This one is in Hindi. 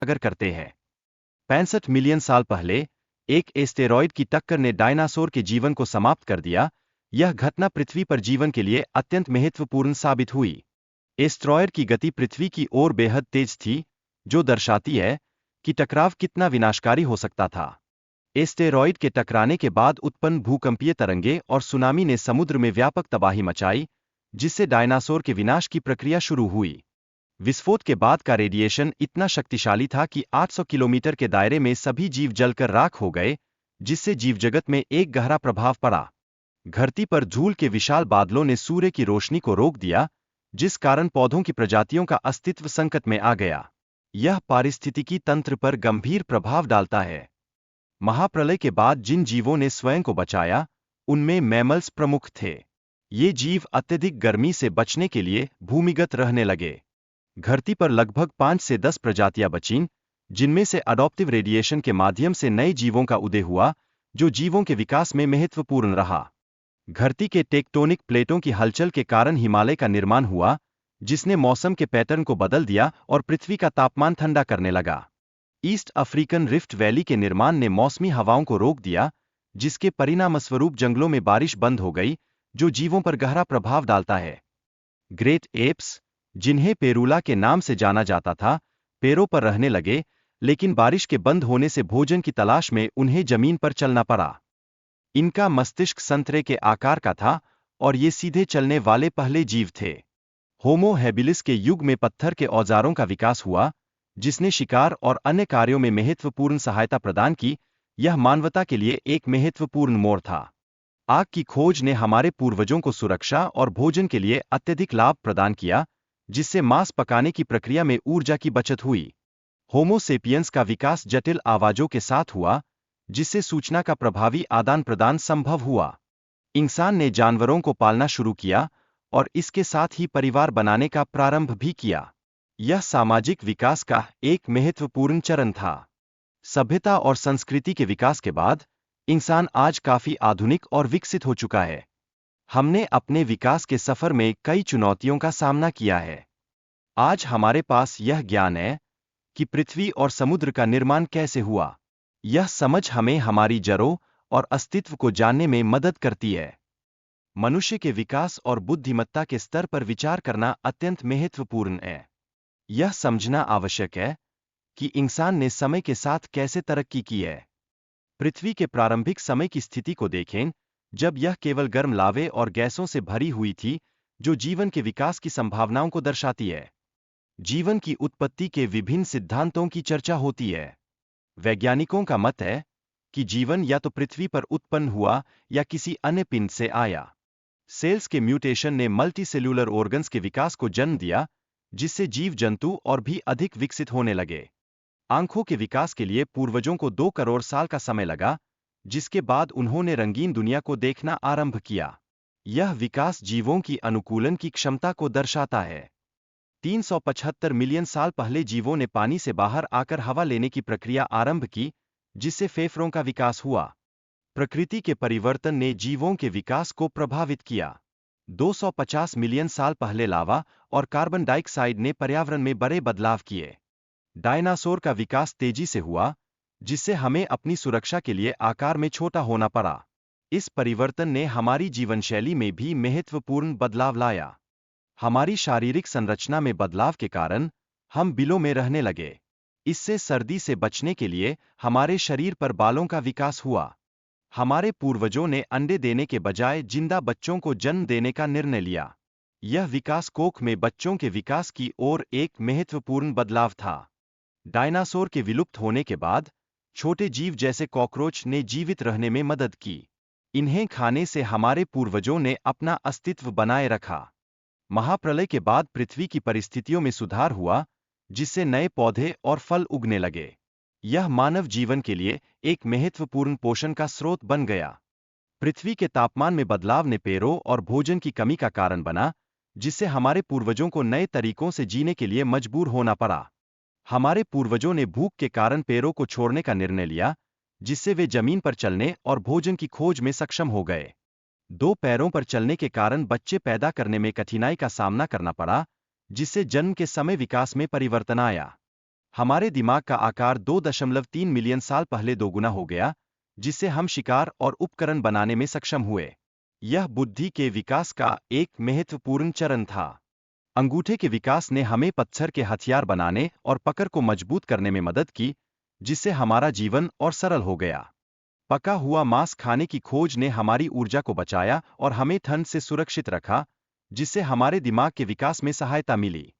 अगर करते हैं। 65 मिलियन साल पहले एक एस्टेरॉयड की टक्कर ने डायनासोर के जीवन को समाप्त कर दिया। यह घटना पृथ्वी पर जीवन के लिए अत्यंत महत्वपूर्ण साबित हुई। एस्टेरॉयड की गति पृथ्वी की ओर बेहद तेज थी, जो दर्शाती है कि टकराव कितना विनाशकारी हो सकता था। एस्टेरॉयड के टकराने के बाद उत्पन्न भूकंपीय तरंगे और सुनामी ने समुद्र में व्यापक तबाही मचाई, जिससे डायनासोर के विनाश की प्रक्रिया शुरू हुई। विस्फोट के बाद का रेडिएशन इतना शक्तिशाली था कि 800 किलोमीटर के दायरे में सभी जीव जलकर राख हो गए, जिससे जीवजगत में एक गहरा प्रभाव पड़ा। धरती पर धूल के विशाल बादलों ने सूर्य की रोशनी को रोक दिया, जिस कारण पौधों की प्रजातियों का अस्तित्व संकट में आ गया। यह पारिस्थितिकी तंत्र पर गंभीर प्रभाव डालता है। महाप्रलय के बाद जिन जीवों ने स्वयं को बचाया, उनमें मैमल्स प्रमुख थे। ये जीव अत्यधिक गर्मी से बचने के लिए भूमिगत रहने लगे। धरती पर लगभग 5 से 10 प्रजातियां बचीं, जिनमें से अडॉप्टिव रेडिएशन के माध्यम से नए जीवों का उदय हुआ, जो जीवों के विकास में महत्वपूर्ण रहा। धरती के टेक्टोनिक प्लेटों की हलचल के कारण हिमालय का निर्माण हुआ, जिसने मौसम के पैटर्न को बदल दिया और पृथ्वी का तापमान ठंडा करने लगा। ईस्ट अफ्रीकन रिफ्ट वैली के निर्माण ने मौसमी हवाओं को रोक दिया, जिसके परिणामस्वरूप जंगलों में बारिश बंद हो गई, जो जीवों पर गहरा प्रभाव डालता है। ग्रेट एप्स, जिन्हें पेरूला के नाम से जाना जाता था, पेड़ों पर रहने लगे, लेकिन बारिश के बंद होने से भोजन की तलाश में उन्हें जमीन पर चलना पड़ा। इनका मस्तिष्क संतरे के आकार का था और ये सीधे चलने वाले पहले जीव थे। होमो हैबिलिस के युग में पत्थर के औजारों का विकास हुआ, जिसने शिकार और अन्य कार्यों में महत्वपूर्ण सहायता प्रदान की। यह मानवता के लिए एक महत्वपूर्ण मोड़ था। आग की खोज ने हमारे पूर्वजों को सुरक्षा और भोजन के लिए अत्यधिक लाभ प्रदान किया, जिससे मांस पकाने की प्रक्रिया में ऊर्जा की बचत हुई। होमो सेपियंस का विकास जटिल आवाजों के साथ हुआ, जिससे सूचना का प्रभावी आदान प्रदान संभव हुआ। इंसान ने जानवरों को पालना शुरू किया और इसके साथ ही परिवार बनाने का प्रारंभ भी किया। यह सामाजिक विकास का एक महत्वपूर्ण चरण था। सभ्यता और संस्कृति के विकास के बाद इंसान आज काफी आधुनिक और विकसित हो चुका है। हमने अपने विकास के सफर में कई चुनौतियों का सामना किया है। आज हमारे पास यह ज्ञान है कि पृथ्वी और समुद्र का निर्माण कैसे हुआ। यह समझ हमें हमारी जड़ों और अस्तित्व को जानने में मदद करती है। मनुष्य के विकास और बुद्धिमत्ता के स्तर पर विचार करना अत्यंत महत्वपूर्ण है। यह समझना आवश्यक है कि इंसान ने समय के साथ कैसे तरक्की की है। पृथ्वी के प्रारंभिक समय की स्थिति को देखें, जब यह केवल गर्म लावे और गैसों से भरी हुई थी, जो जीवन के विकास की संभावनाओं को दर्शाती है। जीवन की उत्पत्ति के विभिन्न सिद्धांतों की चर्चा होती है। वैज्ञानिकों का मत है कि जीवन या तो पृथ्वी पर उत्पन्न हुआ या किसी अन्य पिंड से आया। सेल्स के म्यूटेशन ने मल्टीसेल्यूलर ऑर्गन्स के विकास को जन्म दिया, जिससे जीव जंतु और भी अधिक विकसित होने लगे। आंखों के विकास के लिए पूर्वजों को 2 करोड़ साल का समय लगा, जिसके बाद उन्होंने रंगीन दुनिया को देखना आरंभ किया। यह विकास जीवों की अनुकूलन की क्षमता को दर्शाता है। 375 मिलियन साल पहले जीवों ने पानी से बाहर आकर हवा लेने की प्रक्रिया आरंभ की, जिससे फेफड़ों का विकास हुआ। प्रकृति के परिवर्तन ने जीवों के विकास को प्रभावित किया। 250 मिलियन साल पहले लावा और कार्बन डाइऑक्साइड ने पर्यावरण में बड़े बदलाव किए। डायनासोर का विकास तेजी से हुआ, जिससे हमें अपनी सुरक्षा के लिए आकार में छोटा होना पड़ा। इस परिवर्तन ने हमारी जीवनशैली में भी महत्वपूर्ण बदलाव लाया। हमारी शारीरिक संरचना में बदलाव के कारण हम बिलों में रहने लगे। इससे सर्दी से बचने के लिए हमारे शरीर पर बालों का विकास हुआ। हमारे पूर्वजों ने अंडे देने के बजाय जिंदा बच्चों को जन्म देने का निर्णय लिया। यह विकास कोख में बच्चों के विकास की ओर एक महत्वपूर्ण बदलाव था। डायनासोर के विलुप्त होने के बाद छोटे जीव जैसे कॉकरोच ने जीवित रहने में मदद की। इन्हें खाने से हमारे पूर्वजों ने अपना अस्तित्व बनाए रखा। महाप्रलय के बाद पृथ्वी की परिस्थितियों में सुधार हुआ, जिससे नए पौधे और फल उगने लगे। यह मानव जीवन के लिए एक महत्वपूर्ण पोषण का स्रोत बन गया। पृथ्वी के तापमान में बदलाव ने पेड़ों और भोजन की कमी का कारण बना, जिससे हमारे पूर्वजों को नए तरीकों से जीने के लिए मजबूर होना पड़ा। हमारे पूर्वजों ने भूख के कारण पेड़ों को छोड़ने का निर्णय लिया, जिससे वे जमीन पर चलने और भोजन की खोज में सक्षम हो गए। 2 पैरों पर चलने के कारण बच्चे पैदा करने में कठिनाई का सामना करना पड़ा, जिससे जन्म के समय विकास में परिवर्तन आया। हमारे दिमाग का आकार 2.3 मिलियन साल पहले दोगुना हो गया, जिससे हम शिकार और उपकरण बनाने में सक्षम हुए। यह बुद्धि के विकास का एक महत्वपूर्ण चरण था। अंगूठे के विकास ने हमें पत्थर के हथियार बनाने और पकड़ को मजबूत करने में मदद की, जिससे हमारा जीवन और सरल हो गया। पका हुआ मांस खाने की खोज ने हमारी ऊर्जा को बचाया और हमें ठंड से सुरक्षित रखा, जिससे हमारे दिमाग के विकास में सहायता मिली।